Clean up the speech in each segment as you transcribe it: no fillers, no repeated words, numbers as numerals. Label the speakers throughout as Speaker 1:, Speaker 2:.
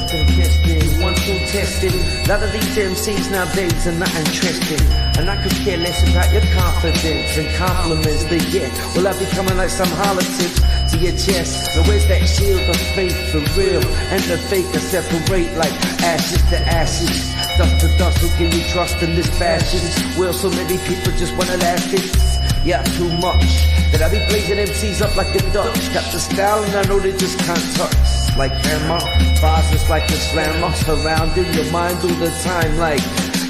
Speaker 1: testing, one through testing. A lot of these MCs nowadays are not interested, and I could care less about your confidence and compliments they get. Well, I be coming like some hollow tips to your chest. Now where's that shield of faith for real? And the fake I separate like ashes to ashes, dust to dust. Who can you trust in this fashion? Well, so many people just wanna last it. Yeah, too much. That I be blazing MCs up like a Dutch. Got the style and I know they just can't touch. Like hammer, bars is like a slammer, surrounding your mind all the time like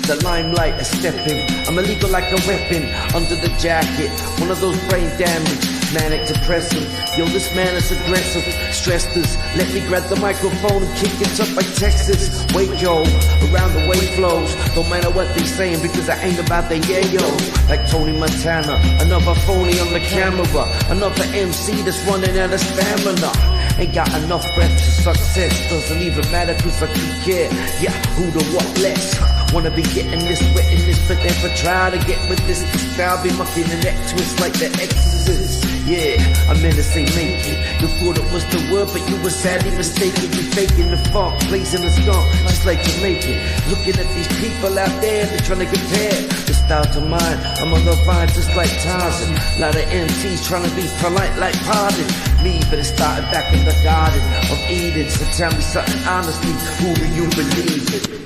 Speaker 1: the limelight is stepping. I'm illegal like a weapon under the jacket. One of those brain damage, manic depressive. Yo, this man is aggressive, stressed us. Let me grab the microphone and kick it up like Texas. Wait, yo, around the way flows. Don't matter what they saying because I ain't about the yayo. Like Tony Montana, another phony on the camera. Another MC that's running out of stamina. Ain't got enough breath to success. Doesn't even matter cause I could care. Yeah, who the what less. Wanna be getting this, wetting this, but never try to get with this. Style be mucking the neck twist like the Exorcist. Yeah, I meant to say make it. You thought it was the word, but you were sadly mistaken. You faking the funk, blazing the skunk, just like Jamaican. Looking at these people out there, they're trying to compare the style to mine. I'm on the vine just like Tarzan. Lot of MCs trying to be polite like Pardon. Me, but it started back in the Garden of Eden. So tell me something honestly, who do you believe in?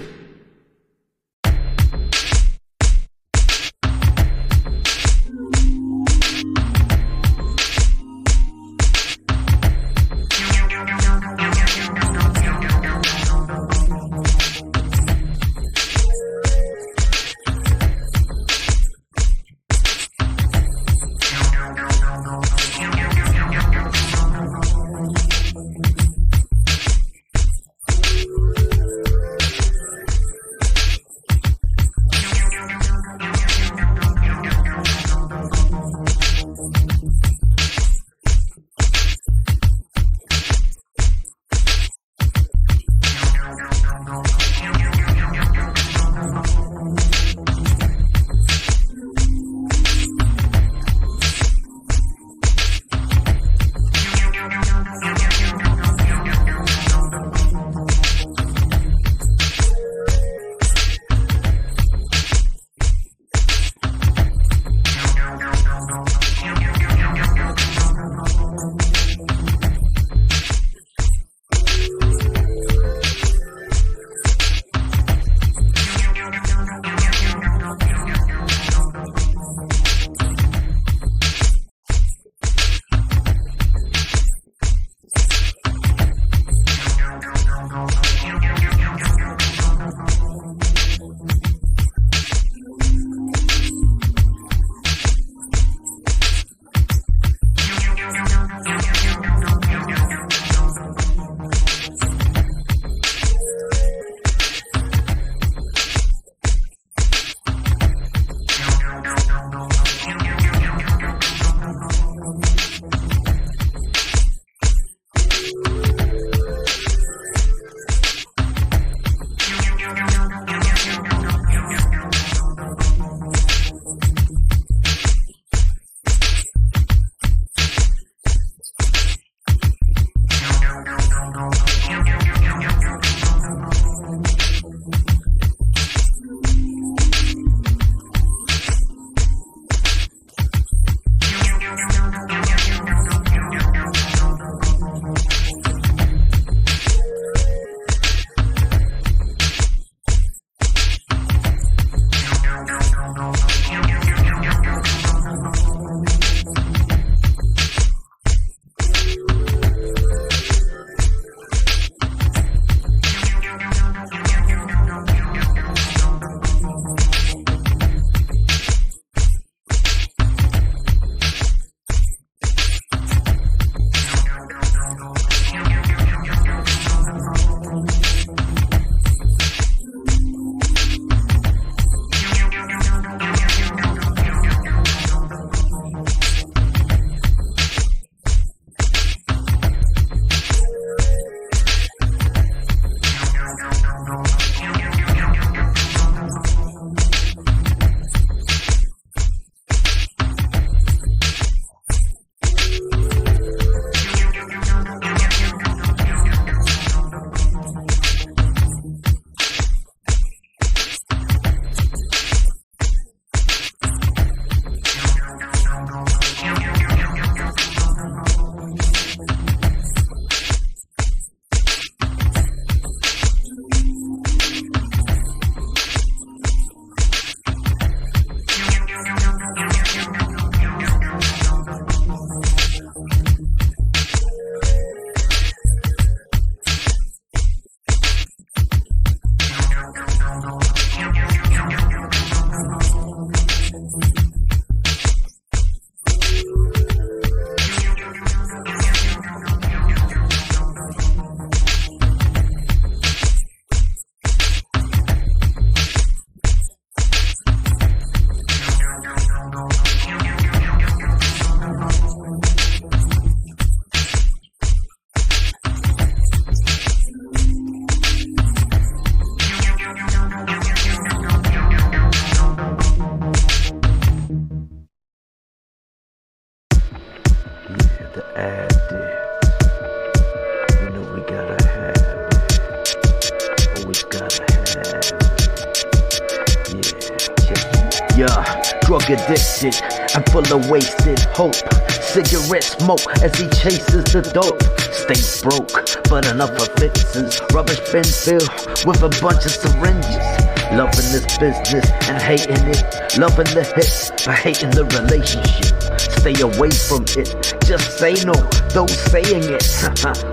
Speaker 1: drug addicted and full of wasted hope. Cigarette smoke as he chases the dope. Stay broke, but enough of fixins. Rubbish bin filled with a bunch of syringes. Loving this business and hating it. Loving the hits, but hating the relationship. Stay away from it, just say no. Those saying it,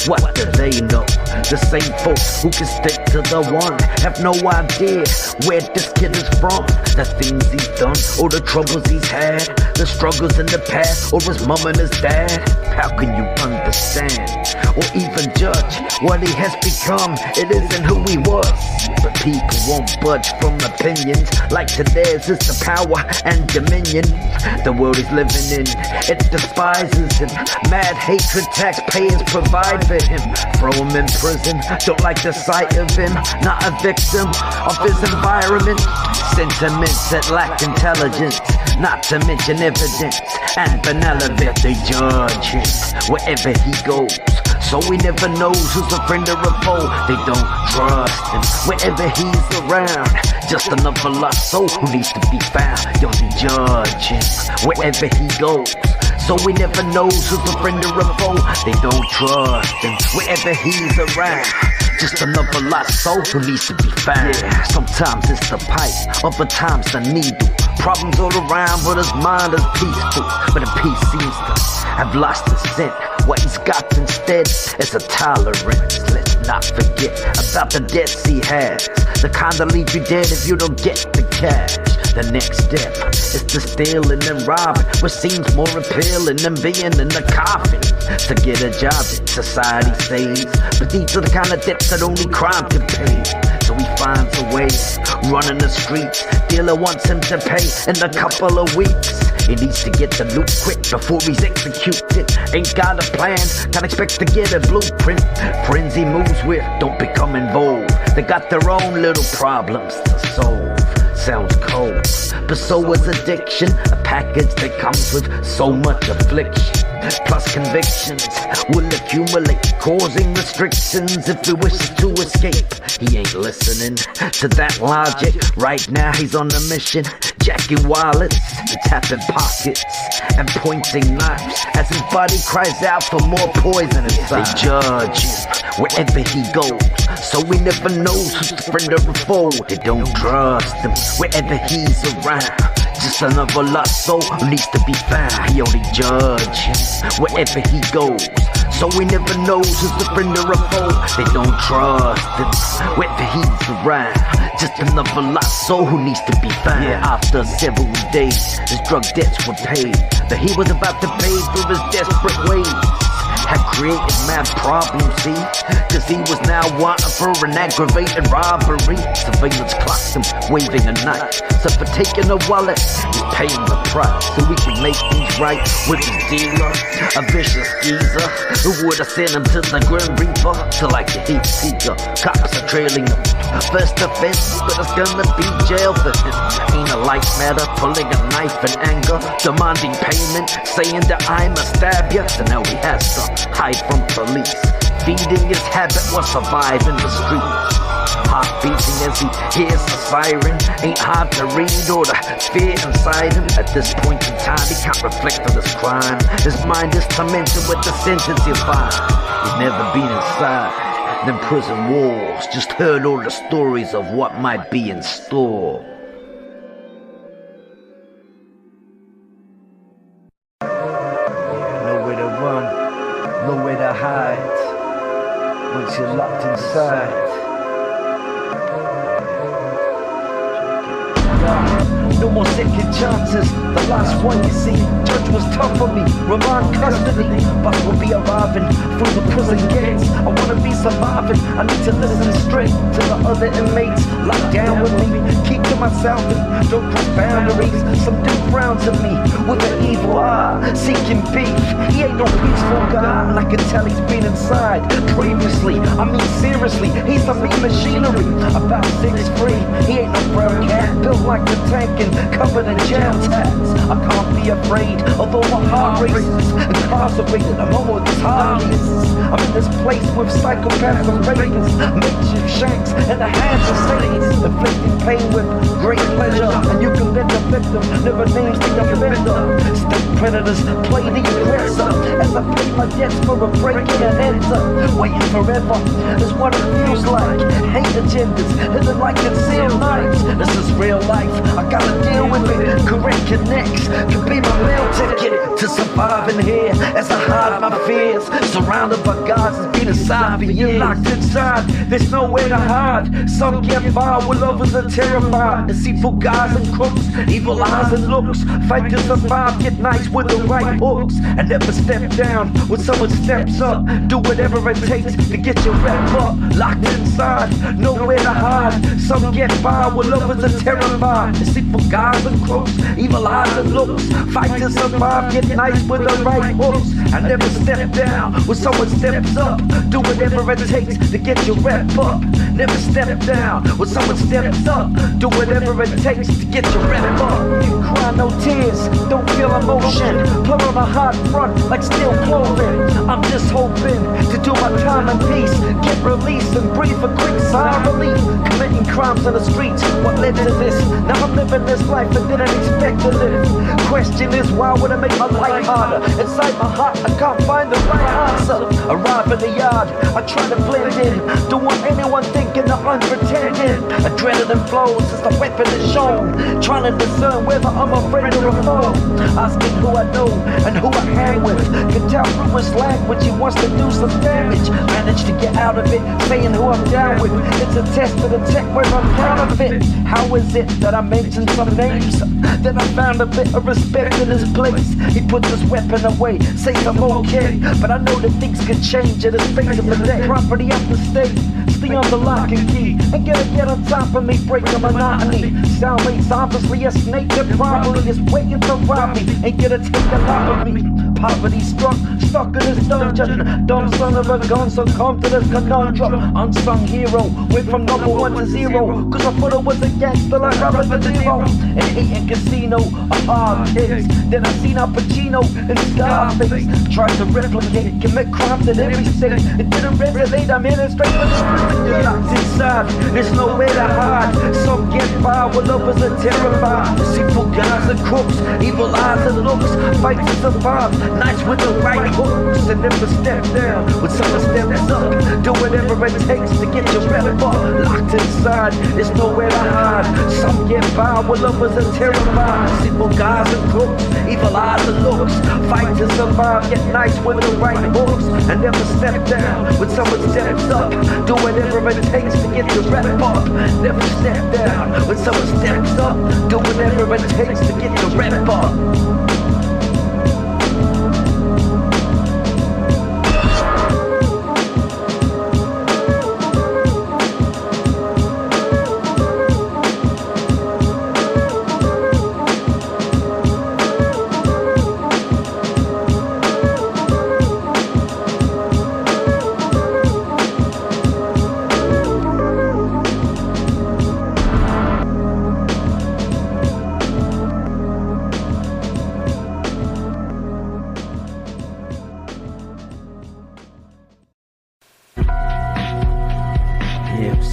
Speaker 1: what do they know? The same folks who can stick to the one have no idea where this kid is from. The things he's done, or the troubles he's had, the struggles in the past, or his mom and his dad. How can you understand or even judge what he has become? It isn't who he was, but people won't budge from opinions like to theirs is the power and dominion the world is living in. It despises him. Mad hatred taxpayers provide for him. Throw him in prison, don't like the sight of him. Not a victim of his environment. Sentiments that lack intelligence, not to mention evidence and benevolent. They judge him wherever he goes, so he never knows who's a friend or a foe. They don't trust him wherever he's around. Just another lost soul who needs to be found. Yo, they judge him wherever he goes, so he never knows who's a friend or a foe. They don't trust him wherever he's around. Just another lost soul who needs to be found. Yeah, sometimes it's the pipe, other times the needle. Problems all around, but his mind is peaceful. But the peace seems to have lost its scent. What he's got instead is a tolerance. Let's not forget about the debts he has, the kind that leave you dead if you don't get the cash. The next step is to stealing and robbing, which seems more appealing than being in the coffin. To get a job that society says, but these are the kind of debts that only crime can pay. So he finds a way, running the streets. Dealer wants him to pay in a couple of weeks. He needs to get the loot quick before he's executed. Ain't got a plan, can't expect to get a blueprint. Friends he moves with don't become involved. They got their own little problems to solve. Sounds cold, but so is addiction. A package that comes with so much affliction. Plus convictions will accumulate, causing restrictions if he wishes to escape. He ain't listening to that logic. Right now he's on a mission, jacking wallets, tapping pockets, and pointing knives as his body cries out for more poison inside. They judge him wherever he goes, so he never knows who's the friend or a foe. They don't trust him wherever he's around. Just another lost soul who needs to be found. He only judge him wherever he goes, so he never knows who's the friend or a foe. They don't trust him wherever he's around. Just another lost soul who needs to be found. Yeah, after several days, his drug debts were paid, but he was about to pay through his desperate ways. Had created mad problems, see, cause he was now wanted for an aggravated robbery. Surveillance clocked him, waving a knife. So for taking a wallet, he's paying the price, so we can make things right with his dealer. A vicious geezer who would've sent him to the Grim Reaper. So like the heat seeker, cops are trailing him. First offense, but it's gonna be jail for him. Ain't a light matter, pulling a knife in anger, demanding payment, saying that I'ma stab ya. So now he has to hide from police, feeding his habit while surviving the streets. Heart beating as he hears the siren. Ain't hard to read or the fear inside him. At this point in time he can't reflect on his crime. His mind is tormented with the sentence he'll find. He's never been inside them prison walls, just heard all the stories of what might be in store. Nowhere to run, nowhere to hide once you're locked inside. No more second chances, the last one you see. Judge was tough on me, remand custody. Bus will be arriving through the prison gates. I wanna be surviving, I need to listen straight to the other inmates. Locked down with me, keep to myself and don't cross boundaries. Some dude frowns at me with an evil eye, seeking beef. He ain't no peaceful guy, and I can tell he's been inside previously. I mean seriously, he's a mean machinery. About 6'3", he ain't no brown cat, built like the tank and covered in jail tats. I can't be afraid, although my heart races. Incarcerated, I'm almost harmless. I'm in this place with psychopaths and rapists, makeshift shanks in the hands of Satans, inflicting pain with great pleasure. And you can bet the victim never names the offender. State predators play the aggressor as I pay my debts for a break-in and enter. Waiting forever is what it feels like. Hate agendas, hidden like concealed knives. This is real life, I gotta deal with it. Correct connects could be my real ticket to surviving here as I hide my fears. Surrounded by guards that's been inside for years. Locked inside, there's nowhere to hide. Some get by while others are terrified. Deceitful guys and crooks, evil eyes and looks. Fight to survive, get nice with the right hooks. And never step down when someone steps up. Do whatever it takes to get your rep up. Locked inside, nowhere to hide. Some get by while others are terrified. Deceitful guys and crooks, evil eyes and looks. Fight to survive, get nice with the right hooks. And never step down when someone steps up. Do whatever it takes to get your rep up. Never step down when someone steps up. Do whatever it takes to get your rep up. Cry no tears, don't feel emotion. Put on a hot front like steel clothing. I'm just hoping to do my time in peace, get released and breathe a quick sigh of relief. Committing crimes on the streets, what led to this? Now I'm living this life and didn't expect to live. Question is, why would I make my life harder? Inside my heart I can't find the right answer. Arrive in the yard, I try to blend in. Don't want anyone thinking that I'm pretending. Adrenaline flows as the weapon is shown. Trying to discern whether I'm a friend or a foe. Asking who I know and who I hang with. Can tell through his language he wants to do some damage. Managed to get out of it, saying who I'm down with. It's a test to detect where I'm proud of it. How is it that I mentioned some names? Then I found a bit of respect in his place. He puts his weapon away, says I'm okay, but I know that things could change in the space of a day. Property up the state, stay on the lock and key. Ain't gonna get on top of me, break the monotony. Soundmate's obviously a snake that probably is waiting to rob me. Ain't gonna take a lot of me. Poverty struck, stuck in this dungeon. Dumb son of a gun, so come to this conundrum. Unsung hero, went from number 1 to 0. Cause I thought I was a gangster like Robert De Niro. And hating casino, a hard hits. Then I seen Al Pacino in Scarface. Tried to replicate, commit crimes in every state. It didn't resonate, I'm in it straight for the street. You're locked inside, there's nowhere to hide. Some get by while others are terrified. Deceitful guys and crooks, evil eyes and looks. Fight to survive, nice with the right hooks. And never step down when someone steps up. Do whatever it takes to get your rep up. Locked inside, there's nowhere to hide. Some get by while others are terrified. Deceitful guys and crooks, evil eyes and looks. Fight to survive, get nice with the right hooks. And never step down when someone steps up. Do whatever it takes to get your rep up. Never step down when someone steps up. Do whatever it takes to get your rep up.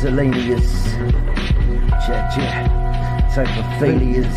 Speaker 1: Miscellaneous, type of failures.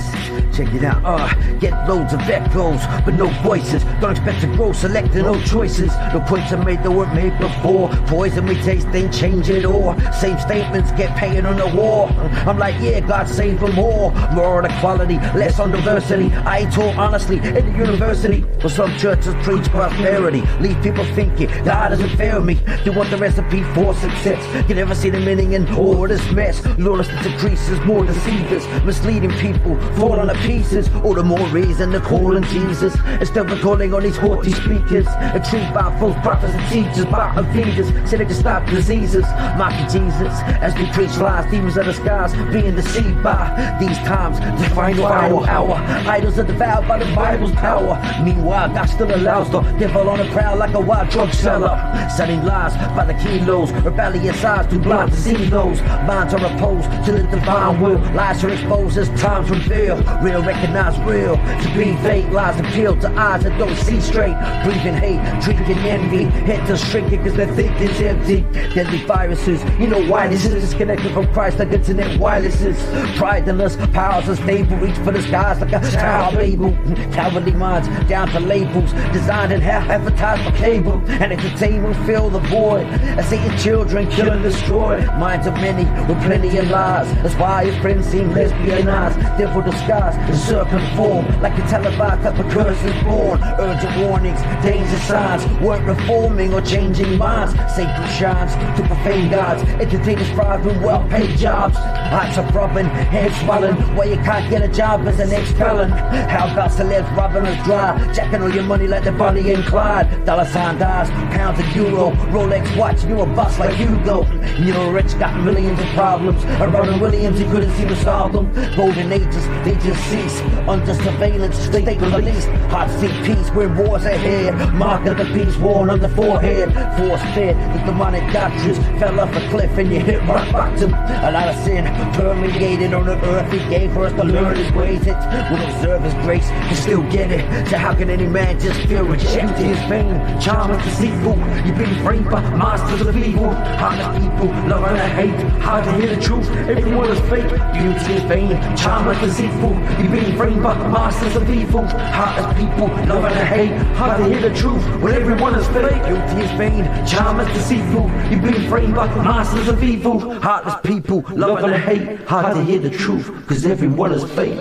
Speaker 1: Check it out, get loads of echoes, but no voices. Don't expect to grow, selecting no choices. No points are made that were made before. Poison we taste, ain't change it or. Same statements get painted on the wall. I'm like, yeah, God save them all. More on equality, less on diversity. I ain't taught honestly in the university. But some churches preach prosperity, leave people thinking God doesn't fail me. They want the recipe for success. You never see the meaning in all this mess. Lawlessness increases, more deceivers, misleading people, fall on the pieces. All the more reason to call on Jesus instead of calling on these haughty speakers. Intrigued by false prophets and teachers, bottom feeders, say they can stop diseases. Mocking Jesus as we preach lies, demons of the skies being deceived by these times. The final hour. Idols are devoured by the Bible's power. Meanwhile, God still allows the devil on the prowl like a wild drug seller, selling lies by the kilos. Rebellious eyes too blind to see those. Minds are opposed to the divine will. Lies are exposed as times reveal. Real recognize real. To be fake lies appeal to eyes that don't see straight. Breathing hate, drinking envy. Head to shrinking cause their thinking's empty. Deadly viruses, you know why this is disconnected from Christ like internet wirelesses. Pride in us, powers unstable. Reach for the skies like a star label. Cowardly minds down to labels. Designed and half advertised for cable. And entertainment fill the void. I say your children kill and destroy. Minds of many with plenty of lies. That's why your friends seem lesbian eyes. Devil disguise in serpent form. Like a televised type of curse is born. Urgent warnings, danger signs. Weren't reforming or changing minds. Sacred shines to profane gods. Entertainers thrive in well-paid jobs. Hearts are throbbing, heads swelling. Why you can't get a job as an ex-felon? How about celebs robbing us dry? Jacking all your money like the Bonnie and Clyde. Dollar sign dies, pounds and euro. Rolex watch, you're a boss like Hugo. You're rich, got millions of problems. Around Williams, you couldn't seem to solve them. Golden ages, they just cease. Under surveillance, state police. Hearts seek peace when wars ahead. Mark of the peace worn on the forehead. Force fed, the demonic doctrines. Fell off a cliff and you hit rock bottom. A lot of sin permeated on the earth. He gave for us to learn his ways. It will observe his grace and still get it. So how can any man just feel rejected? His fame, charm and deceitful. You've been framed by monsters of evil. Heartless people, love and hate. Hard to hear the truth, everyone is fake. Beauty is vain, charm and deceitful. You've been framed by monsters of evil. Heartless people, love and hate. Hard to hear the truth, when everyone is fake. Beauty is vain, charm and deceitful. You've been framed by monsters of evil. Heartless people, love and hate. Hard to hear the truth, cause everyone is fake.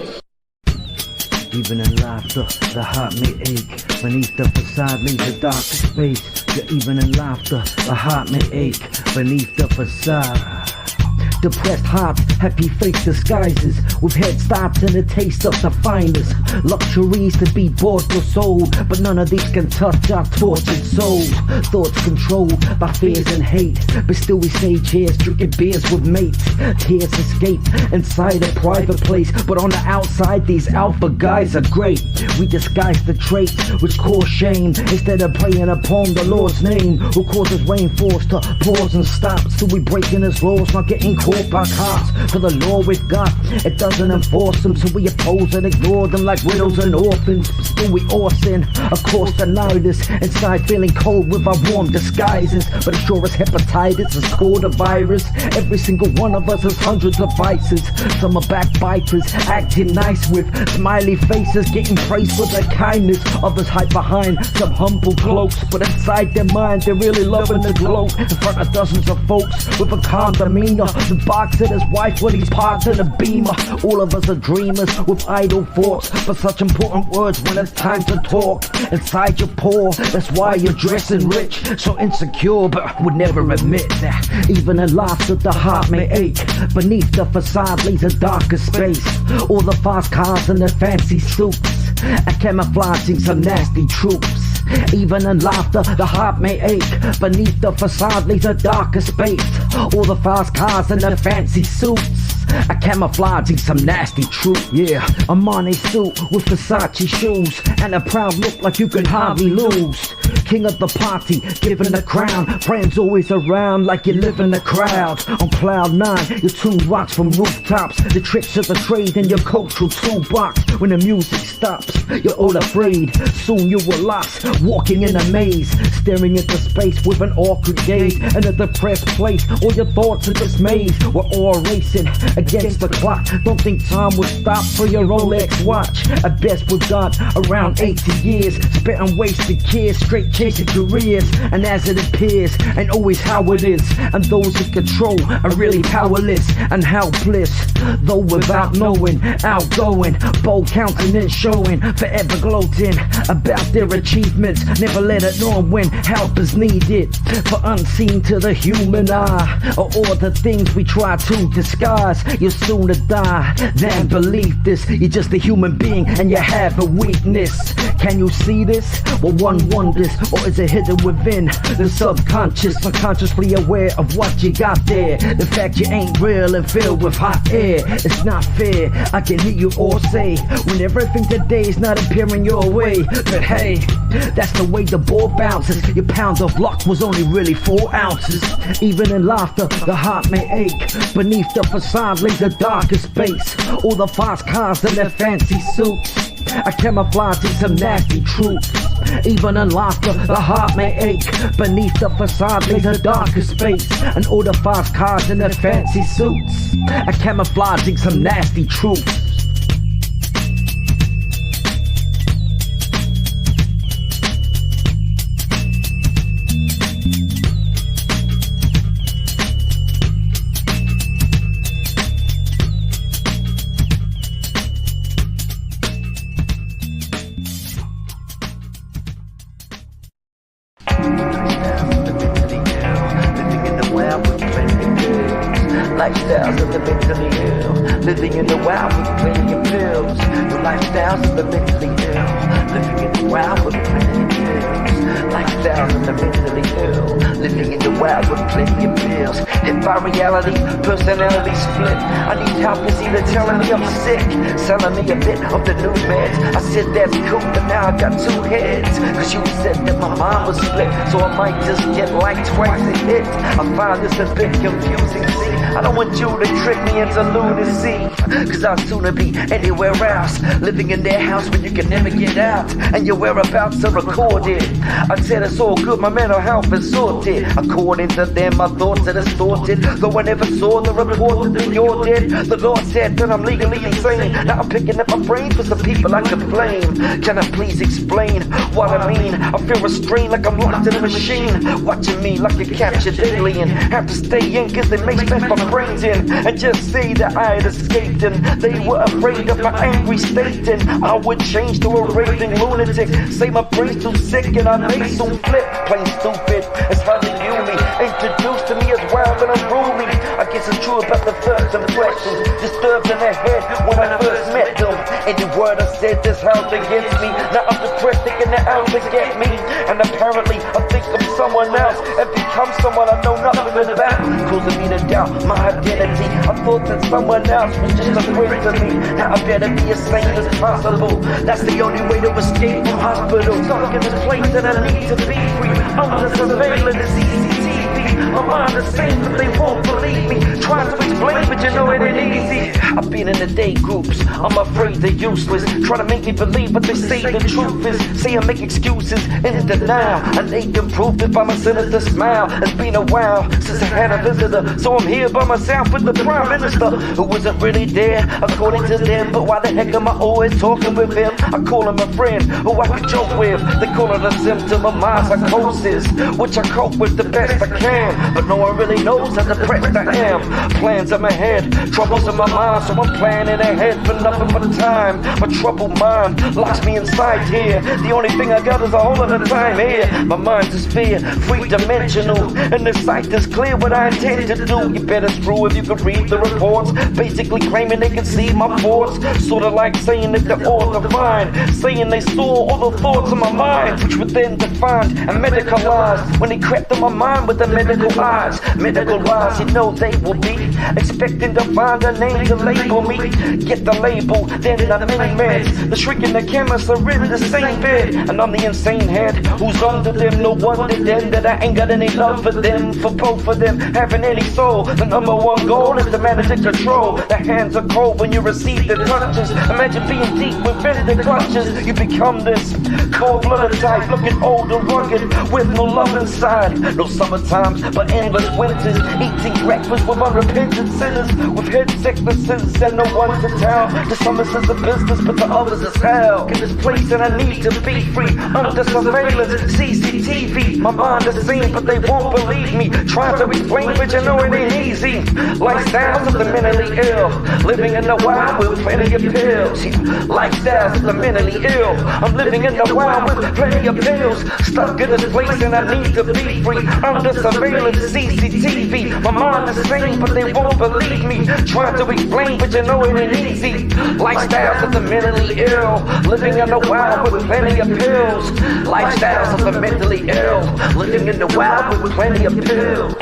Speaker 1: Even in laughter, the heart may ache. Beneath the facade leaves a dark space. Yeah, even in laughter, the heart may ache. Beneath the facade. Depressed hearts, happy face disguises with head stops and a taste of the finest. Luxuries to be bought or sold, but none of these can touch our tortured souls. Thoughts controlled by fears and hate, but still we say cheers, drinking beers with mates. Tears escape inside a private place, but on the outside these alpha guys are great. We disguise the traits which cause shame instead of praying upon the Lord's name, who causes rainfalls to pause and stop. So we breaking his laws, not getting caught by cops. For the law we've got, it doesn't enforce them, so we oppose and ignore them like widows and orphans. But still we all sin, of course deny this. Inside feeling cold with our warm disguises, but as sure as hepatitis is called a virus. Every single one of us has hundreds of vices. Some are backbiters, acting nice with smiley faces, getting praised for their kindness. Others hide behind some humble cloaks, but inside their minds they're really loving the gloat. In front of dozens of folks with a calm demeanor, the box and his wife when he's parked in a Beamer. All of us are dreamers with idle thoughts, but such important words when it's time to talk. Inside you're poor, that's why you're dressing rich. So insecure, but would never admit that. Even in laughter the heart may ache. Beneath the facade lays a darker space. All the fast cars and the fancy suits are camouflaging some nasty troops. Even in laughter the heart may ache. Beneath the facade lays a darker space. All the fast cars and the fancy suits are camouflaging some nasty truth. Yeah, a Armani suit with Versace shoes and a proud look like you can hardly lose. King of the party, given the crown. Friends always around like you live in the crowd. On cloud nine, your tune rocks from rooftops. The tricks of the trade in your cultural toolbox. When the music stops, you're all afraid. Soon you will lost, walking in a maze, staring into space with an awkward gaze. In a depressed place, all your thoughts are dismayed. We're all racing against the clock. Don't think time will stop for your Rolex watch. At best we've got around 80 years spent on wasted years, straight chasing careers. And as it appears, ain't always how it is. And those in control are really powerless and helpless, though without knowing, outgoing, bold countenance showing, forever gloating about their achievements. Never let it know when help is needed. For unseen to the human eye are all the things we try to disguise. You're sooner die than believe this. You're just a human being and you have a weakness. Can you see this? Well, one wonders, or is it hidden within the subconscious? Unconsciously aware of what you got there. The fact you ain't real and filled with hot air. It's not fair, I can hear you all say, when everything today is not appearing your way. But hey, that's the way the ball bounces. Your pound of luck was only really 4 ounces. Even in laughter, the heart may ache. Beneath the facade facade lays a darker space. All the fast cars in their fancy suits are camouflaging some nasty truths. Even in laughter, the heart may ache. Beneath the facade lays a darker space. And all the fast cars in their fancy suits are camouflaging some nasty truths.
Speaker 2: Lifestyles of the mentally ill, living in the wild with plenty of pills. The lifestyles of the mentally ill, living in the wild with plenty of pills. Lifestyles of the mentally ill, living in the wild with plenty of pills. Hit by reality, personality split. I need help, is either telling me I'm sick, selling me a bit of the new meds. I said that's cool, but now I got two heads. Cause you said that my mind was split, so I might just get like twice a hit. I find this a bit confusing, see. I don't want you to trick me into lunacy, cause I'll sooner be anywhere else, living in their house when you can never get out, and your whereabouts are recorded. I said it's all good, my mental health is sorted. According to them, my thoughts are distorted, though I never saw the report that you're dead. The Lord said that I'm legally insane. Now I'm picking up my brain for some people I could blame. Can I please explain what I mean? I feel restrained like I'm locked in a machine, watching me like a captured alien. Have to stay in cause they may smash my brains in and just say that I had escaped, and they were afraid of my angry state, and I would change to a raving lunatic. Say my brain's too sick and I may soon flip. Plain stupid, it's how they view me. Introduced to me as wild and unruly. I guess it's true about the first impressions, disturbed in their head when I first met them. Any word I said is held against me. Now I'm depressed thinking they're out to get me, and apparently I think I'm someone else and become someone I know nothing about, causing me to doubt my identity. I thought that someone else was just a friend to me. Now I better be as sane as possible. That's the only way to escape from hospital. Stuck in this place that I need to be free. Under surveillance, CCTV. My mind is sane, but they won't believe me. Trying to explain, but you know it ain't easy. I've been in the day groups, I'm afraid they're useless. Trying to make me believe what they say the truth is. Say I make excuses in denial, and they can prove it by my sinister smile. It's been a while since I had a visitor, so I'm here by myself with the Prime Minister, who wasn't really there according to them. But why the heck am I always talking with him? I call him a friend who I can joke with. They call it a symptom of my psychosis, which I cope with the best I can. But no one really knows how depressed I am. Plans in my head, troubles in my mind, so I'm planning ahead for nothing but time. My troubled mind locks me inside here. The only thing I got is a whole lot of time here. My mind is fear, three-dimensional, and the sight is clear what I intend to do. You better screw if you can read the reports, basically claiming they can see my thoughts. Sort of like saying that they're all divine, saying they saw all the thoughts in my mind, which were then defined and medicalized when they crept in my mind with the medical eyes. Medical lies, you know they will be expecting to find a name to label me. Get the label, then I'm in meds. The shrink and the chemists are in the same bed, and I'm the insane head who's under them. No wonder then that I ain't got any love for them, for both of them having any soul. The number one goal is to manage and control. The hands are cold when you receive the touches. Imagine being deep within the clutches. You become this cold-blooded type, looking old and rugged with no love inside. No summertimes, but endless winters. Eating breakfast with unrepentant sinners, with head sicknesses and no one to tell. To some it's a business, but to others it's hell. In this place and I need to be free, under surveillance, CCTV. My mind is sane, but they won't believe me. Trying to explain, but you know it ain't easy. Lifestyles of the mentally ill, living in the wild with plenty of pills. Lifestyles of the mentally ill, I'm living in the wild with plenty of pills. Stuck in this place and I need to be free, under surveillance, CCTV. My mind is sane, but they won't believe me. Trying to explain, but you know it ain't easy. Lifestyles of the mentally ill, living in the wild with plenty of pills. Lifestyles of the mentally ill, living in the wild with plenty of pills.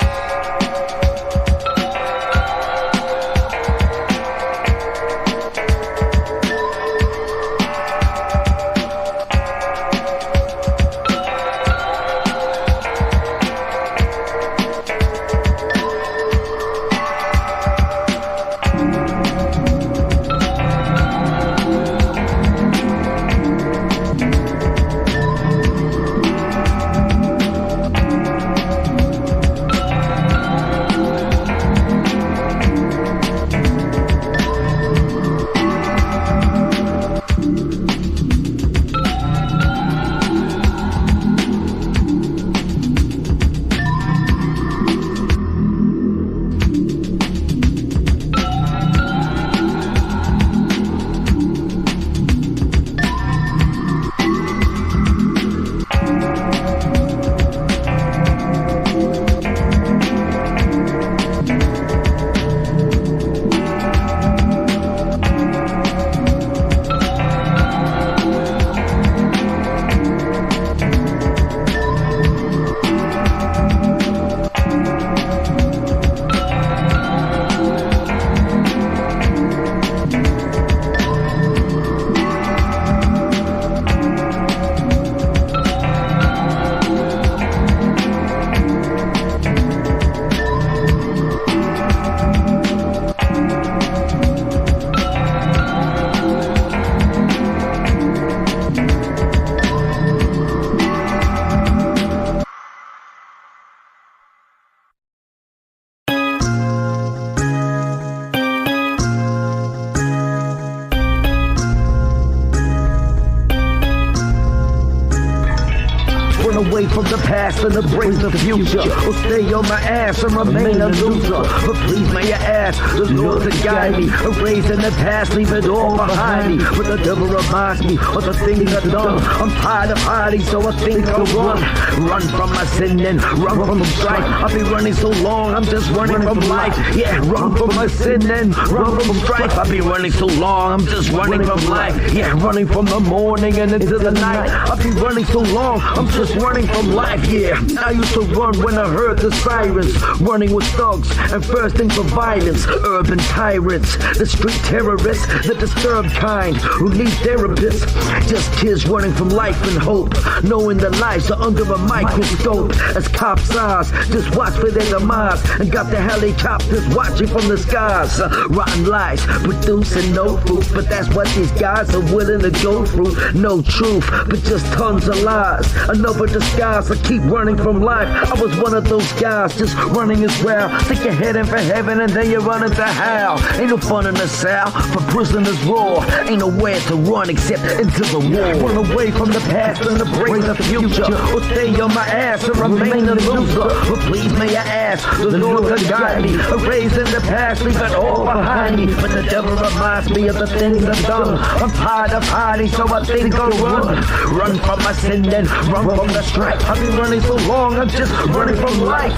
Speaker 1: from the past and embrace the future, or stay on my ass and remain a loser. But please may I ask the Lord to guide me, erasing the past, leave it all behind me. But the devil reminds me of the things I've done. I'm tired of hiding, so I think I'll run from my sin and run from the strife. I've been running so long, I'm just running from life. Yeah, run from my sin and run from strife. I've been running so long, I'm just running from life. Yeah, running from the morning and into the night. I've been running so long, I'm just running from life. Yeah, I used to run when I heard the sirens, running with thugs and thirsting for violence. Urban tyrants, the street terrorists, the disturbed kind who need therapists. Just kids running from life and hope, knowing their lives are under a microscope. As cops' eyes just watch for their demise, and got the helicopters watching from the skies. Rotten lies, producing no fruit, but that's what these guys are willing to go through. No truth, but just tons of lies. Another disguise, I keep running from life. I was one of those guys, just running as well. Think you're heading for heaven and then you're running to hell. Ain't no fun in the cell, for prisoners raw. Ain't nowhere to run except into the war. Run away from the past and embrace the future, or stay on my ass and remain a loser. But please may I ask the Lord to guide me, erasing the past, leave it all behind me. But the devil reminds me of the things I've done. I'm tired of hiding, so I think I'll run from my sin and run from the strife. I've been running so long, I'm just running from life.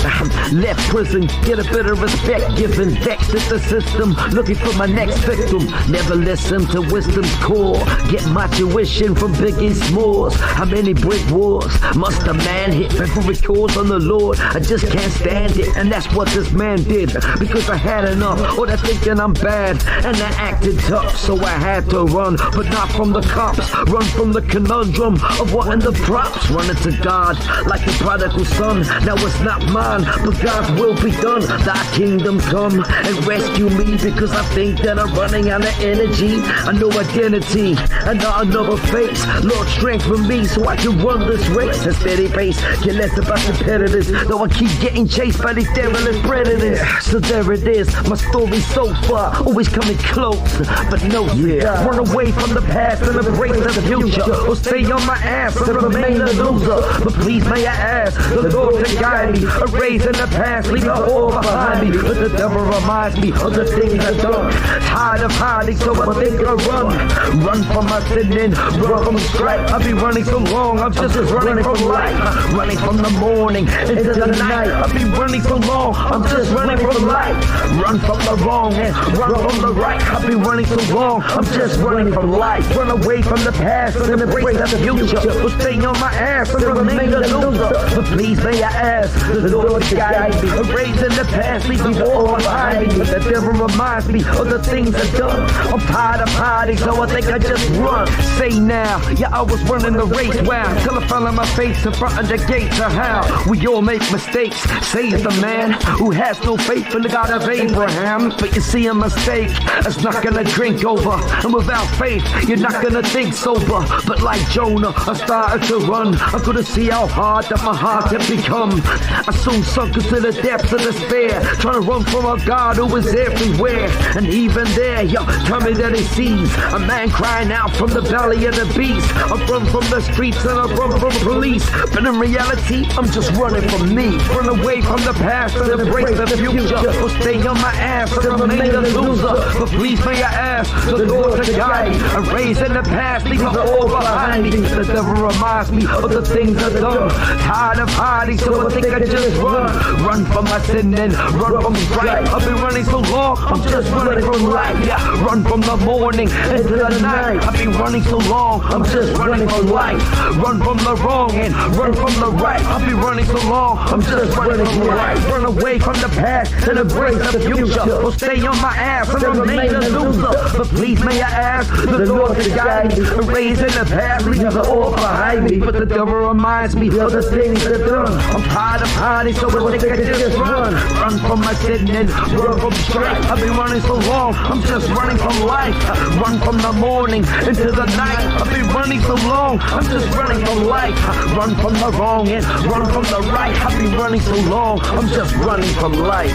Speaker 1: Left prison, get a bit of respect given, vexed at the system, looking for my next victim. Never listen to wisdom's call, get my tuition from Biggie Smalls. How many brick walls must a man hit before he calls on the Lord? I just can't stand it, and that's what this man did, because I had enough, or they're thinking I'm bad, and I acted tough, so I had to run, but not from the cops. Run from the conundrum of wanting the props. Running to God like the prodigal son. Now it's not mine, but God's will be done. Thy kingdom come and rescue me, because I think that I'm running out of energy. I know identity and not another face. Lord, strengthen me so I can run this race at steady pace. Get less about competitors, though I keep getting chased by these devilish predators. So there it is, my story so far, always coming close, but no cigar. Run away from the past and embrace the future, or stay on my ass and remain a loser. But please may I ask the Lord to guide me, erasing the past, leave it all behind me. But the devil reminds me of the things I've done. Tired of hiding, so I think I'll run from my sin and run from strife. I've been running so long, I'm just running from life. Running from the morning into the night. I've been running so long, I'm just running from life. Run from the wrong and run from the right. I've been running so long, I'm just running from life. Run away from the past and embrace the future, or stay on my ass and remain a loser. But please may I ask the Lord to guide me, erasing the past, leave me all behind me. But the devil reminds me of the things I've done. I'm tired of hiding, so I think I just run. Say now, yeah, I was running the race, wow, till I fell on my face in front of the gates of hell. We all make mistakes, says the man who has no faith in the God of Abraham. But you see, a mistake is not gonna drink over, and without faith you're not gonna think sober. But like Jonah, I started to run. I couldn't see how hard that my heart had become. I soon sunk into the depths of despair, trying to run from a God who is everywhere. And even there, yo, tell me that he sees a man crying out from the belly of the beast. I run from the streets and I run from police, but in reality, I'm just running from me. Run away from the past and embrace the future, or stay on my ass and remain a loser. But please may I ask the Lord to guide me, erasing the past, leave it all behind me. The devil reminds me of the things I've done. Tired of hiding, so I think I just run from my sin and run from strife. I've been running so long, I'm just running from life. Yeah, run from the morning into the night. I've been running so long, I'm just running from life. Run from the wrong and run from the right. I've been running so long, I'm just running from life. Run away from the past and embrace the future, or stay on my ass and remain a loser. But please may I ask the Lord to guide me, erasing the past, leave it all behind me. But the devil reminds me of the things I've done. I'm tired of hiding, so I think I just run from my sin and run from strife. I've been running so long, I'm just running from life. Run from the morning into the night. I've been running so long, I'm just running from life. Run from the wrong and run from the right. I've been running so long, I'm just running from life.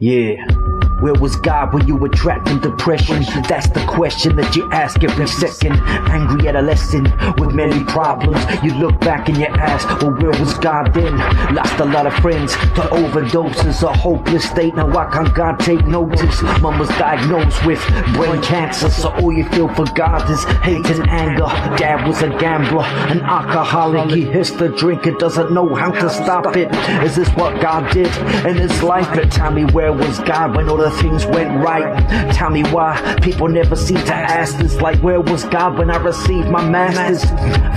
Speaker 1: Yeah. Where was God when you were trapped in depression? That's the question that you ask every second. Angry adolescent with many problems. You look back and you ask, well, where was God then? Lost a lot of friends to overdoses. A hopeless state, now why can't God take notice? Mom was diagnosed with brain cancer, so all you feel for God is hate and anger. Dad was a gambler, an alcoholic. He hissed the drink and doesn't know how to stop it. Is this what God did in his life? But tell me, where was God when all the things went right? Tell me why people never seem to ask this. Like, where was God when I received my master's?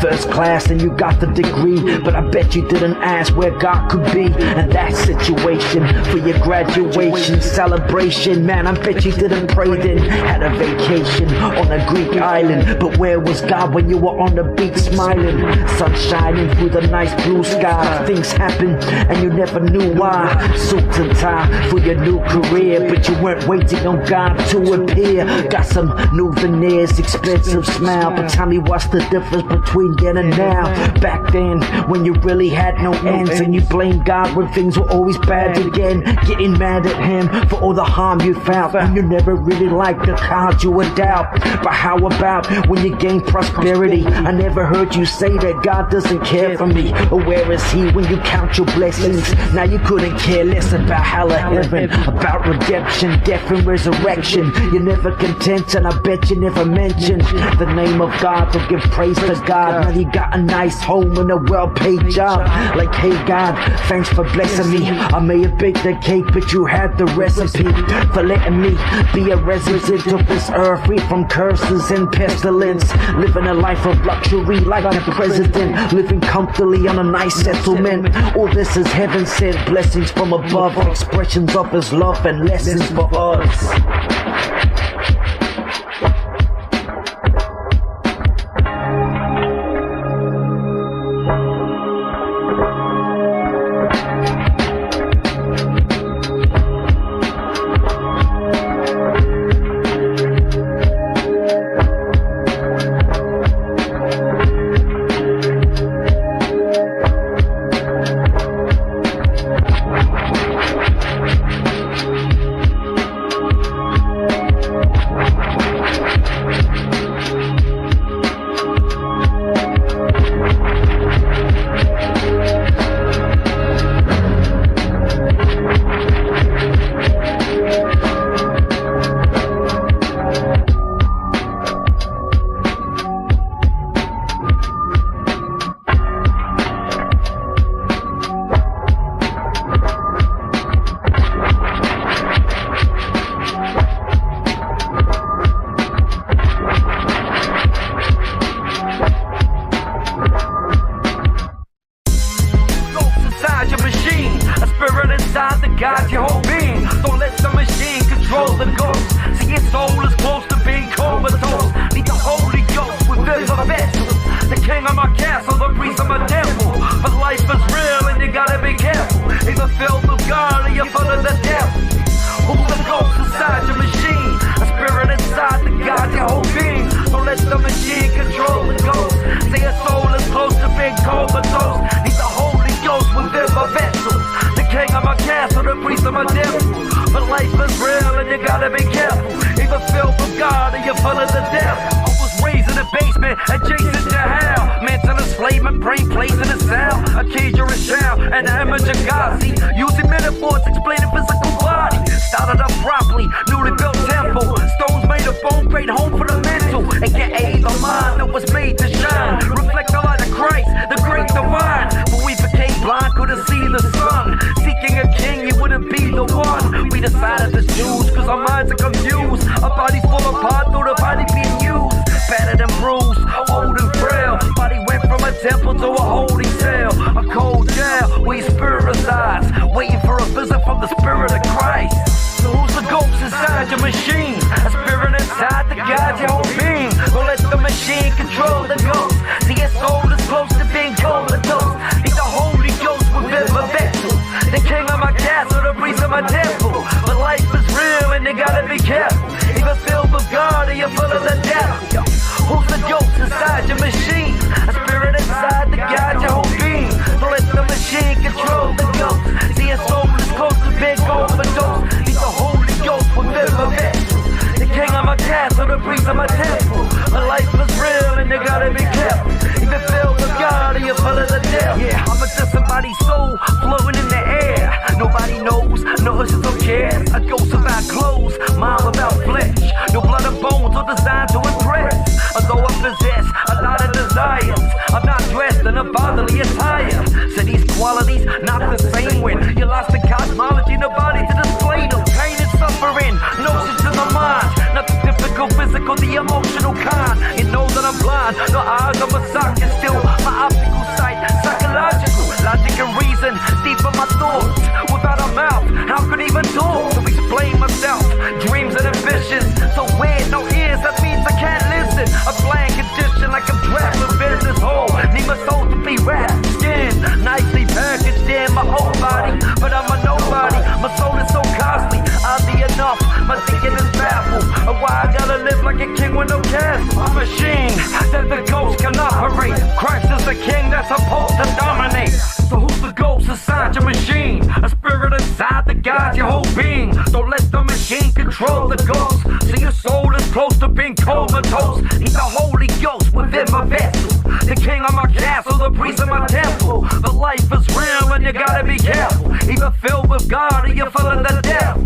Speaker 1: First class and you got the degree, but I bet you didn't ask where God could be in that situation for your graduation celebration. Man, I bet you didn't pray then. Had a vacation on a Greek island, but where was God when you were on the beach smiling? Sun shining through the nice blue sky. Things happen and you never knew why. Suit and tie for your new career, but you weren't waiting on God to appear. Got some new veneers, expensive smile, but tell me, what's the difference between then and now? Back then, when you really had no ends, and you blamed God when things were always bad again, getting mad at him for all the harm you found, and you never really liked the cards you were dealt. But how about when you gain prosperity? I never heard you say that God doesn't care for me. Or where is he when you count your blessings? Now you couldn't care less about hell or heaven, about redemption, death and resurrection. You're never content, and I bet you never mentioned the name of God or give praise to God. Now you got a nice home and a well-paid job. Like, hey God, thanks for blessing me. I may have baked the cake, but you had the recipe for letting me be a resident of this earth, free from curses and pestilence, living a life of luxury like the president, living comfortably on a nice settlement. All this is heaven sent blessings from above, expressions of his love and lessons for us. Guide your whole being. Don't let the machine control the ghost. See, your soul is close to being comatose. Need the Holy Ghost within the vessel. The king of my castle, the priest of my temple. But life is real and you gotta be careful. Either filled with God or you're full of the devil. Who's the ghost inside your machine? A spirit inside to guide your whole being. Don't let the machine control the ghost. See, your soul is close to being comatose. Need the Holy Ghost within my vessel. King of my castle, the priest of my temple. But life is real and you gotta be careful. Either filled with God or you're full of the devil. I was raised in a basement adjacent to hell. Mental enslavement, brain placed in a cell. A cage or a shell, an image of God. See, using metaphors, explaining physical body. Started up properly, newly built temple. Stones made of bone, great home for the mental. AKA the mind that was made to shine. Reflect the light of Christ, the great divine. But we became blind, couldn't see the sun. Seeking a king, he wouldn't be the one. We decided to choose, cause our minds are confused. Our bodies fall apart through the body being used. Battered and bruised, old and frail. Body went from a temple to a holy cell. A cold jail, we spirit resides. Waiting for a visit from the spirit of Christ. So who's the ghost inside your machine? A spirit inside to guide your whole being. Don't let the machine control the ghost. See, your soul is close to being comatose. Need the Holy Ghost within my vessel. The king of my castle, the priest of my temple. But life is real and you gotta be careful. Either filled with God or you're full of the devil. Who's the ghost inside your machine? A spirit inside to guide your whole being. Don't let the machine control the ghost. See, your soul is close to being overdose. Need the
Speaker 2: castle, the priest of my temple. My life is real and you gotta be careful. Even filled with God or you're full of the devil. Yeah, I'm just somebody's soul floating in the air. Nobody knows, no oceans or cares. A ghost without clothes, mind without flesh. No blood or bones or designed to impress. Although I possess a lot of desires, I'm not dressed in a bodily attire. So these qualities not the same when you lost the cosmology, the body to display them. Pain and suffering, notions in the mind. Not the typical physical, the emotional kind. You know that I'm blind, no eyes of a socket. Still my optical sight, psychological. Logic and reason, deep in my thoughts. Without a mouth, how could I even talk to explain myself? Dreams and ambitions, so weird, no ears, that means I can't listen. A blank condition like I'm trapped in business hole. Need my soul to be wrapped, skin nicely packaged in my whole body. But I'm a nobody, my soul is so costly. Oddly enough, my thinking is baffled of why I gotta live like a king with no castle. A machine that the ghost can operate. Christ is the king that's supposed to dominate. So who's the ghost inside your machine? A spirit inside that guides your whole being. Don't let the machine control the ghost. See, your soul is close to being comatose. He's the Holy Ghost within my vessel. The king of my castle, the priest of my temple. The life is real and you gotta be careful. Either filled with God or you're full of the devil.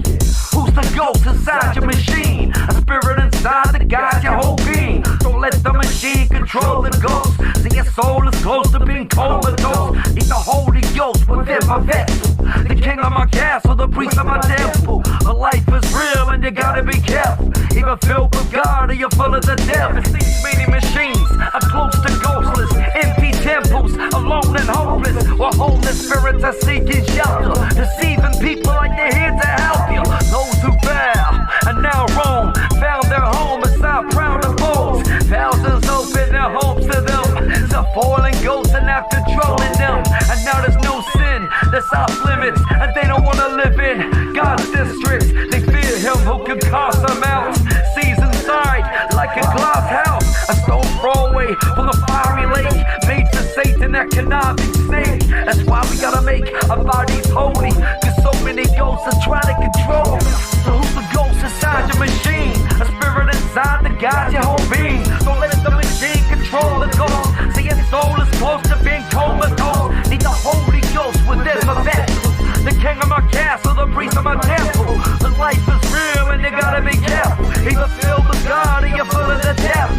Speaker 2: Who's the ghost inside your machine? A spirit inside that guides your whole being. Don't let the machine control the ghost. See, your soul is close to being comatose. He's the Holy Ghost within my vessel. The king of my castle, the priest of my temple. The life is real and you gotta be careful. Either filled with God or you're full of the devil. These many machines are close to ghostless, empty temples, alone and hopeless. While homeless spirits are seeking shelter, deceiving people like they're here to help you. Those who bow and now roam found their home beside proud of foes. Thousands open their homes to them. The fallen ghosts are now controlling them. And now there's no sin that's off limits, and they don't wanna live in God's districts. They fear him who can cast them out. Sees inside like a glass house, a stone throw away from the fiery lake, made to Satan that cannot be snake. That's why we gotta make our bodies holy, cause so many ghosts are trying to control. So who's the ghost inside your machine? A spirit inside that guides your whole being. Don't let the machine control the ghost. See, your soul is close to being comatose. Need the Holy Ghost within my vessel. The king of my castle, the priest of my temple. The life is real and you gotta be careful. Either filled with God or you're full of the devil.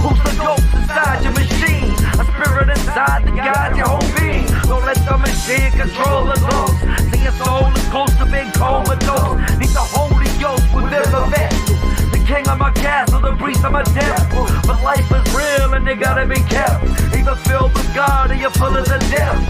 Speaker 2: Who's the ghost inside your machine? A spirit inside that guides your whole being. Don't let the machine control the ghost. See, your soul is close to being comatose. Need the Holy Ghost within the vessel. The king of my castle, the priest of my temple. But life is real and you gotta be careful. Either filled with God or you're full of the devil.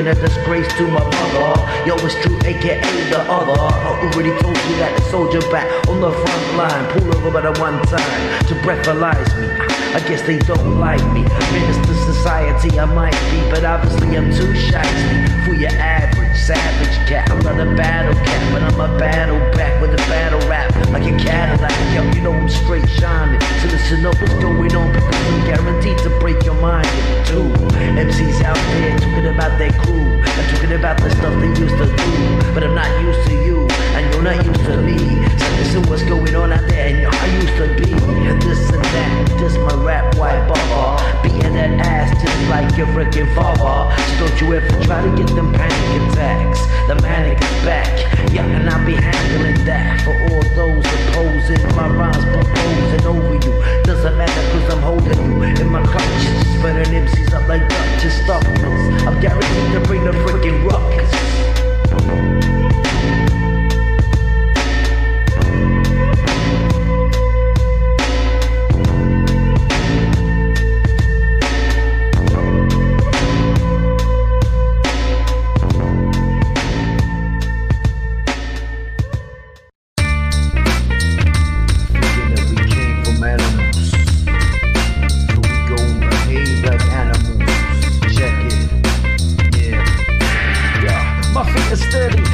Speaker 3: A disgrace to my mother. Yo, it's true, aka the other. I already told you that the soldier back on the front line pull over by the one time to breathalyze me. I guess they don't like me. Minister society I might be, but obviously I'm too shysty for your average savage cat. I'm not a battle cat, but I'm a battle back with a battle rap like a Cadillac. Yo, you know I'm straight shining. So listen up, what's going on? Because I'm guaranteed to break your mind in two. MCs out there talking about their crew. I'm talking about the stuff they used to do, but I'm not used to you, and you're not used to me. So listen what's going on out there, and I used to be this and that. This my rap, why bother? Beating that ass just like your freaking father. So don't you ever try to get them panic attacks.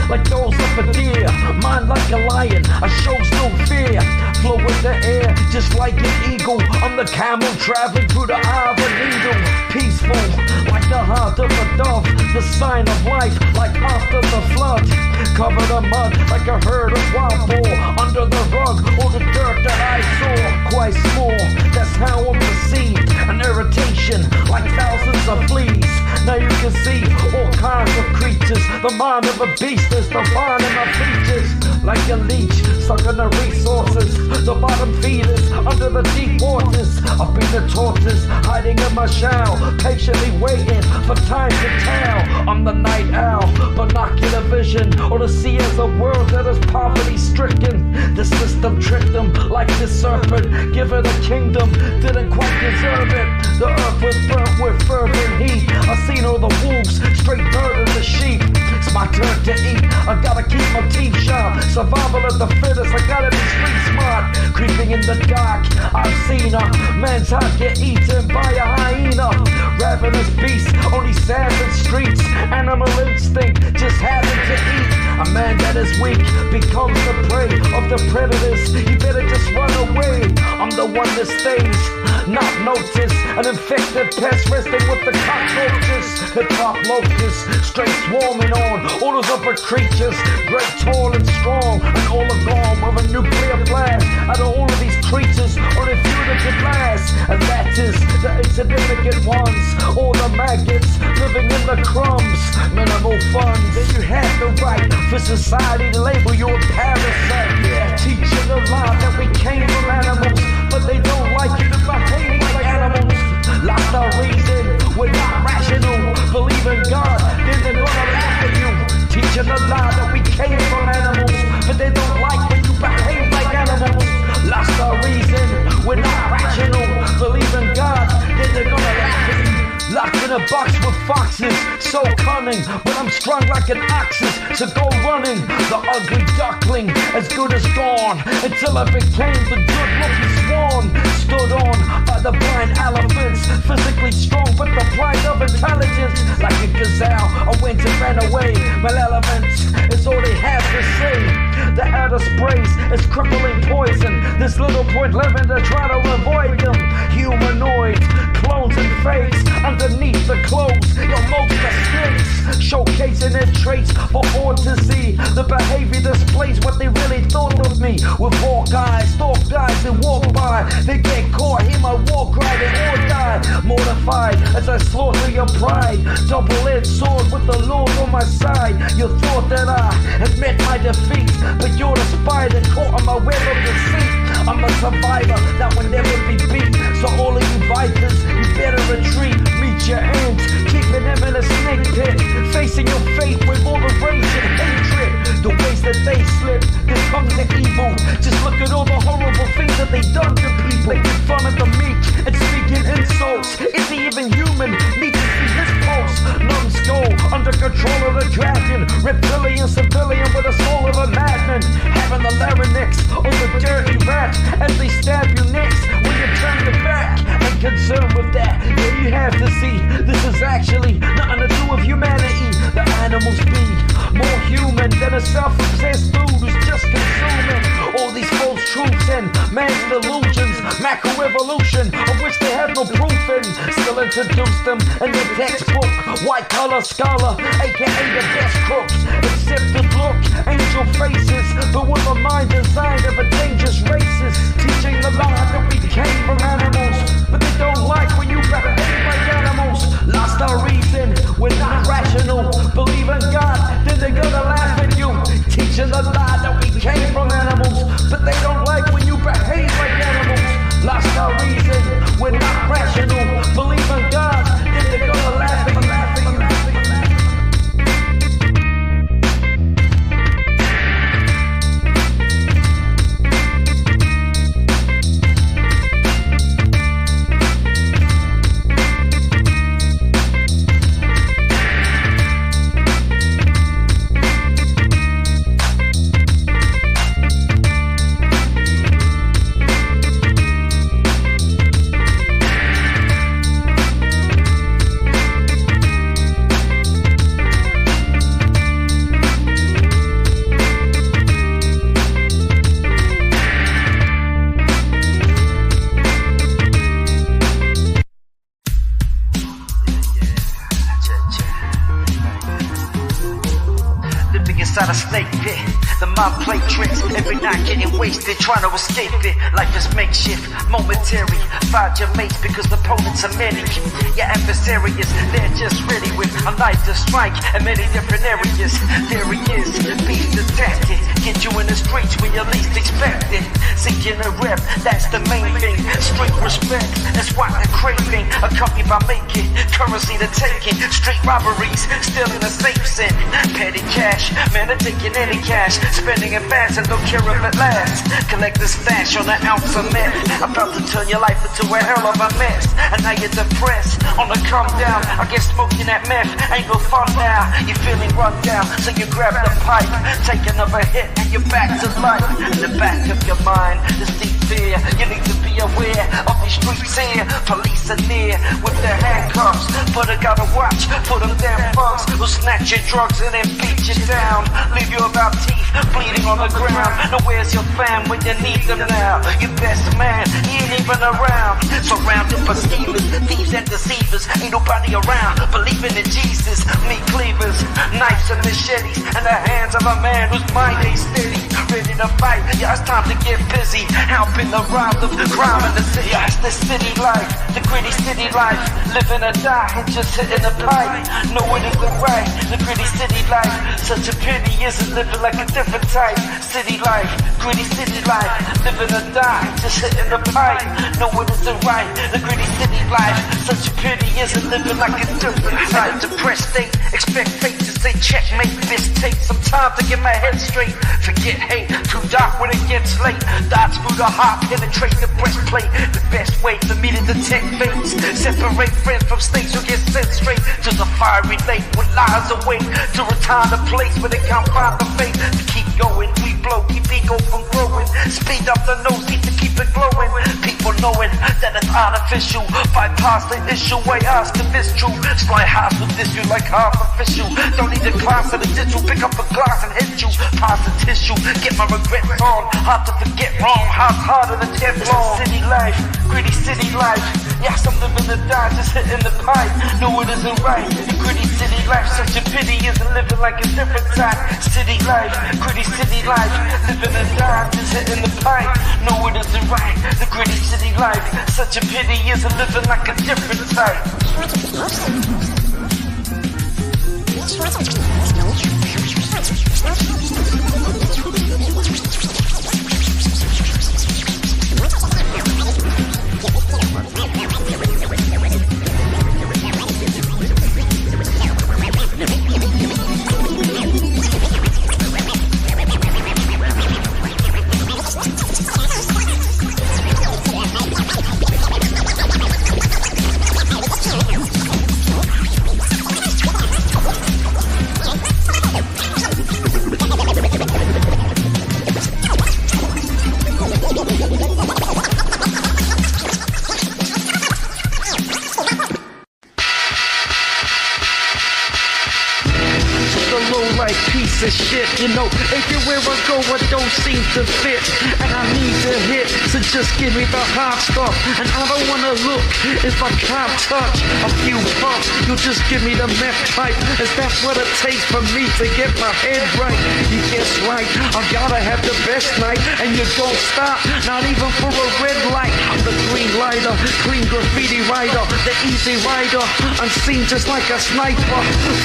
Speaker 1: like those of a deer. Mind like a lion, I shows no fear. Flow in the air, just like an eagle. I'm the camel traveling through the eye of a needle. Peaceful, like the heart of a dove. The sign of life, like after the flood. Covered in mud, like a herd of wild boar. Under the rug, all the dirt that I saw. Quite small, that's how I'm perceived. An irritation, like thousands of fleas. Now you can see all kinds of creatures. The mind of a beast is defined in my features. Like a leech, sucking the resources. The bottom feeders, under the deep waters. I've been the tortoise, hiding in my shell. Patiently waiting for time to tell. I'm the night owl, binocular vision. Or to see as a world that is poverty stricken. The system tricked them like this serpent. Give it a kingdom, didn't quite deserve it. The earth was burnt with fervent heat. I seen all the wolves, straight murder the sheep. It's my turn to eat, I gotta keep my teeth sharp. Survival of the fittest, I gotta be street smart. Creeping in the dark, I've seen a man's heart get eaten by a hyena. Ravenous beast, only savage streets. Animal instinct, just having to eat. A man that is weak becomes the prey of the predators. You better just run away. I'm the one that stays, not noticed. An infected pest resting with the cockroaches. Hip-hop locusts, straight swarming on all those other creatures. Great, tall and strong, and all are gone with a nuclear blast. Out of all of these creatures, only few that can last. And that is the insignificant ones. All the maggots living in the crumbs. Minimal funds, and you have the right for society to label you a parasite. Yeah, teaching the lie that we came from animals, but they don't like you to behave like animals. Lost our reason, we're not rational. Believe in God, then they're gonna laugh at you. Teaching the lie that we came from animals, but they don't like when you behave like animals. Lost our reason, we're not rational. Believe in God, then they're gonna laugh at you. Locked in a box with foxes, so cunning, but I'm strung like an ox's, so go running. The ugly duckling, as good as gone, until I became the good-looking swan. Stood on by the blind elephants, physically strong, but the pride of intelligence. Like a gazelle, I went and ran away. Malevolence is all they have to say. The outer sprays is crippling poison. There's little point living to try to avoid them. Humanoids, clones and fakes. Underneath the clothes, your most mistakes. Showcasing their traits for all to see. The behavior displays what they really thought of me. With hawk eyes, stalk guys and walk by. They get caught, hear my war cry, they all die. Mortified as I slaughter your pride. Double-edged sword with the Lord on my side. You thought that I had met my defeat, but you're the spider caught on my web of deceit. I'm a survivor that will never be beat. So all of you vipers, you better retreat. Meet your ends, keeping them in a snake pit. Facing your fate with all the rage and hatred. The ways that they slip, they come to evil. Just look at all the horrible things that they done to people. Making fun of the meek and speaking insults. Is he even human? Need to see his pulse. Numbskull, under control of the dragon. Reptilian civilian with the soul of a madman. Having the larynx on the dirty rat. As they stab you next when you turn your back. Ain't concerned with that. Yeah, you have to see. This is actually nothing to do with humanity. The animals be more human than a self-obsessed dude who's just consuming all these false truths and man's delusions. Macroevolution, of which they have no proof in. Still introduce them in the textbook. White collar scholar, aka the best crooks. Accepted look, angel faces, but with a mind designed of a dangerous races. Teaching the lie that we came from animals, but they don't like when you behave like animals. Lost our reason, we're not rational. Believe in God, then they're gonna laugh at you. Teaching the lie that we came from animals, but they don't like when you behave like animals. Lost our reason, we're not rational. Believe in God, then they're gonna laugh at you. inside a snake pit. The mind play tricks, every night getting wasted, trying to escape it. Life is makeshift, momentary. Find your mates because the opponents are many. Your adversaries, they're just ready with a knife to strike in many different areas. There he is, beast detected. Get you in the streets when you least expect it. Seeking a rep, that's the main thing. Street respect, that's why they're craving. Accompanied by making currency to taking. Street robberies, stealing a safe sin. Petty cash, man, they're taking any cash. Spending it fast and don't care if it lasts. Collect the stash on an ounce of meth. About to turn your life into a hell of a mess. And now you're depressed, on the come down. I guess smoking that meth ain't no fun now. You're feeling run down, so you grab the pipe. Take another hit and you're back to life. In the back of your mind, there's deep fear. You need to be aware of these streets here. Police are near with their handcuffs, but I gotta watch for them damn thugs who'll snatch your drugs and then beat you down. Leave you about teeth bleeding on the ground. Now where's your fam when you need them now? Your best man, he ain't even around. Surrounded by schemers, thieves and deceivers. Ain't nobody around believing in Jesus. Meat cleavers, knives and machetes, and the hands of a man whose mind ain't steady. Ready to fight, yeah, it's time to get busy. Helping the rise of crime in the city. Yeah, it's the city life, the gritty city life. Living or die and just hitting the pipe. No, it isn't right, the gritty city life. Such a pity, isn't living like a different type. City life, gritty city life. Living or die, just hitting the pipe. No, it isn't right, the gritty city life. Such a pity, isn't living like a different type. Depressed state, expect fate to say checkmate. This takes some time to get my head straight. Forget hate, too dark when it gets late. Dots through the heart, penetrate the breastplate. The best way for me to detect fates. Separate friends from states who get sent straight to the fiery lake with lies await. To return the place where they can't find the faith. To keep going, we blow, keep ego from growing. Speed up the nose, need to keep it glowing. People knowing that it's artificial. Bypass the issue, way ask if it's true. Slide high with this, you like half official. Don't need to class of the digital, pick up a glass and hit you. Pass the tissue, get my regrets on. Hard to forget wrong, heart's harder than Teflon. City life, gritty city life. Yes, I'm living the die, just hitting the pipe. No, it isn't right, the gritty city life. Such a pity, isn't living like a different type. City life, gritty city life. Living the die, just hitting the pipe. No, it isn't right, the gritty city life. Such a pity, isn't living like a different type. Piece of shit, you know, everywhere I go I don't seem to fit, and I need to hit, so just give me the hot stuff, and I don't wanna look if I can't touch a few puffs, you just give me the meth type, is that what it takes for me to get my head right? You guess right, I gotta have the best night, and you don't stop, not even for a red light. I'm the green lighter, clean graffiti writer, the easy rider, unseen just like a sniper,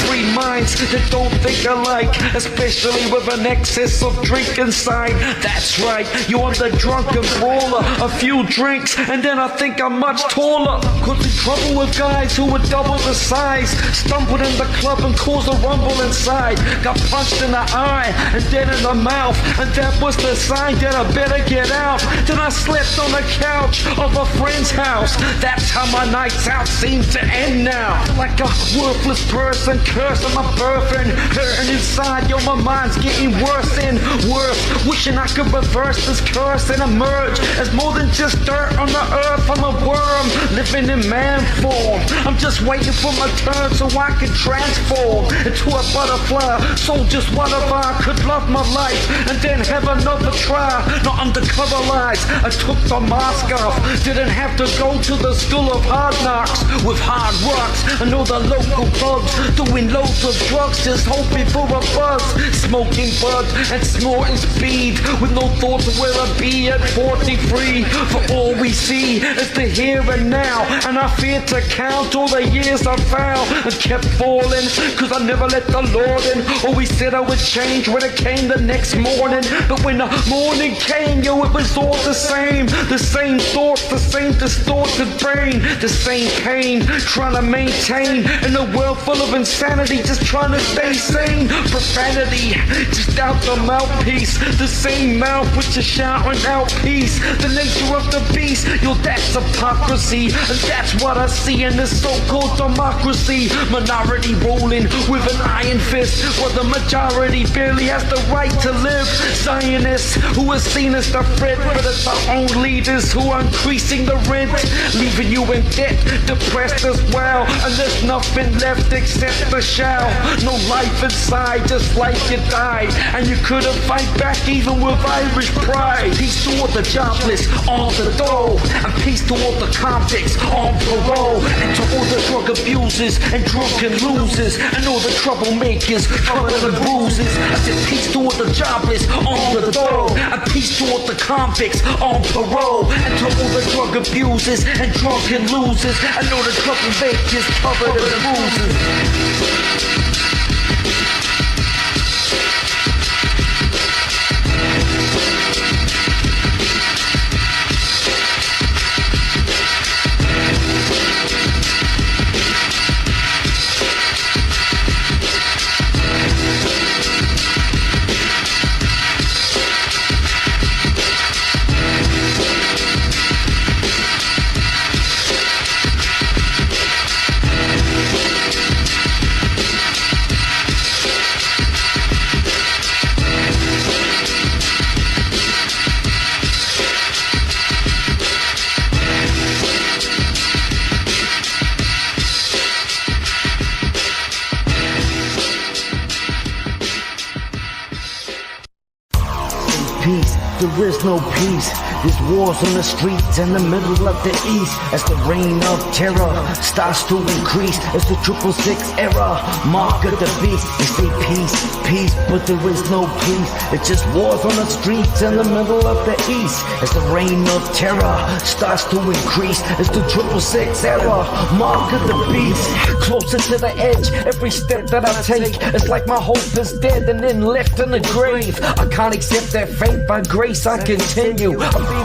Speaker 1: free minds that don't think alike, especially with an excess of drink inside. That's right, you're the drunken brawler, a few drinks and then I think I'm much taller. Got in trouble with guys who were double the size, stumbled in the club and caused a rumble inside, got punched in the eye and then in the mouth, and that was the sign that I better get out. Then I slept on the couch of a friend's house. That's how my nights out seem to end now, like a worthless person cursing my birth and hurting inside. Yo, my mind's getting worse and worse. Wishing I could reverse this curse and emerge as more than just dirt on the earth. I'm a worm living in man form. I'm just waiting for my turn so I can transform into a butterfly. So just what if I could love my life and then have another try? No undercover lies, I took the mask off. Didn't have to go to the school of hard knocks with hard rocks. I know the local thugs doing loads of drugs, just hoping for a buzz. Smoking bud and snorting speed with no thoughts of where I'll be at 43. For all we see is the here and now, and I fear to count all the years I found and kept falling, cause I never let the Lord in. Always said I would change when it came the next morning, but when the morning came, yo, it was all the same thoughts, the same distorted brain, the same pain, trying to maintain in a world full of insanity, just trying to stay sane. Profanity, just out the mouthpiece, the same mouth which is shouting out peace. The nature of the beast, yo, that's hypocrisy, and that's what I see in this so-called democracy. Minority ruling with an iron fist, while the majority barely has the right to live. Zionists who are seen as the threat, but it's our own leaders who are increasing the rent, leaving you in debt, depressed as well, and there's nothing left except the shell. No life inside, just like you died, and you couldn't fight back even with Irish pride. Peace to all the jobless on the dole, and peace to all the convicts on parole, and to all the drug abusers and drunken losers, and all the troublemakers covered in bruises. I said peace to all the jobless on the dole, and peace to all the convicts on parole, and to all the drug abusers and drunken losers, and all the troublemakers covered in bruises. Peace, there is no peace. There's wars on the streets in the middle of the east. As the reign of terror starts to increase, as the 666 era, mark of the beast. They say peace, peace, but there is no peace. It's just wars on the streets in the middle of the east. As the reign of terror starts to increase, as the 666 era, mark of the beast. Closer to the edge, every step that I take, it's like my hope is dead and then left in the grave. I can't accept that fate, by grace I continue.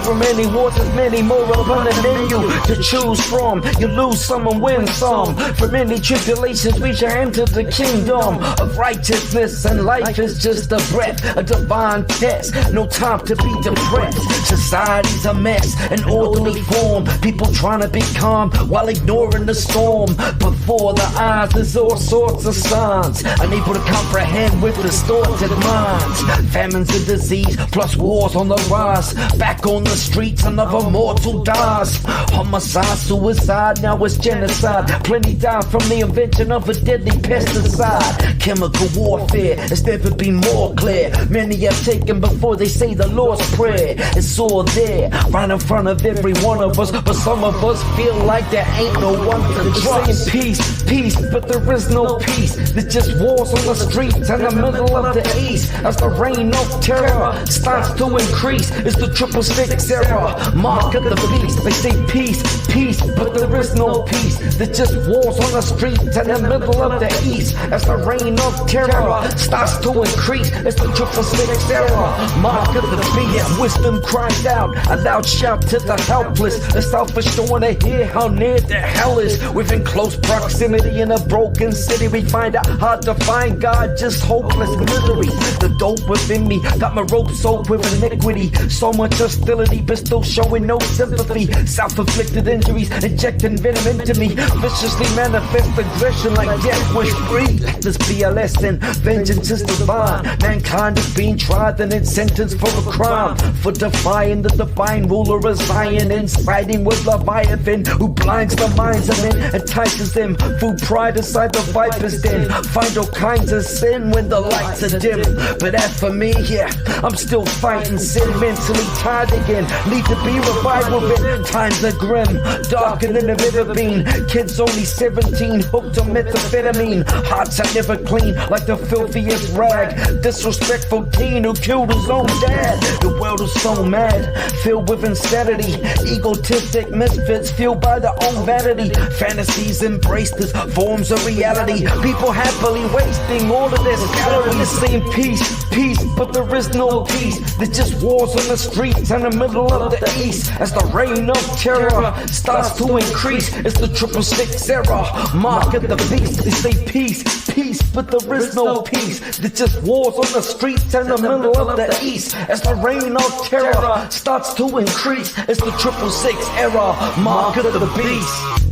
Speaker 1: From many wars, as many more are running in you to choose from. You lose some and win some. From many tribulations we shall enter the kingdom of righteousness, and life is just a breath, a divine test. No time to be depressed. Society's a mess, an orderly form. People trying to be calm while ignoring the storm. Before the eyes there's all sorts of signs, unable to comprehend with distorted minds. Famines and disease, plus wars on the rise. Back on the streets, another mortal dies. Homicide, suicide, now it's genocide. Plenty die from the invention of a deadly pesticide. Chemical warfare has never been more clear. Many have taken before they say the Lord's Prayer. It's all there, right in front of every one of us, but some of us feel like there ain't no one to trust. Peace, peace, but there is no peace. There's just wars on the streets in the middle of the east. As the reign of terror starts to increase, it's the 666 era, mark of the beast. They say peace, peace, but there is no peace. There's just wars on the streets in the middle of the east. As the reign of terror starts to increase, it's the 666 era, mark of the beast. Wisdom cries out, a loud shout to the helpless. The selfish don't wanna hear how near the hell is. Within close proximity in a broken city, we find out hard to find God, just hopeless misery. The dope within me got my rope soaked with an
Speaker 3: iniquity. So much hostility, but still showing no sympathy. Self-inflicted injuries, injecting venom into me. Viciously manifest aggression like death wish free. Let this be a lesson, vengeance is divine. Mankind is being tried and then sentenced for a crime. For defying the divine ruler of Zion, and siding with Leviathan, who blinds the minds of men, entices them through pride inside the viper's den. Find all kinds of sin when the lights are dim. But as for me, yeah, I'm still fighting sin, mentally tired again. Need to be revived with it. Times are grim, darker than they've ever been. Kids only 17, hooked on methamphetamine. Hearts are never clean, like the filthiest rag. Disrespectful teen who killed his own dad. The world is so mad, filled with insanity. Egotistic misfits fueled by their own vanity. Fantasies embraced as forms of reality. People happily wasting all of their calories. Saying peace, peace, but there is no peace. There's just wars on the streets in the middle of the east. As the reign of terror starts to increase, it's the 666 era, mark of the beast. They say peace, peace, but there is no peace. There's just wars on the streets in the middle of the east. As the reign of terror starts to increase, it's the 666 era, mark of the beast.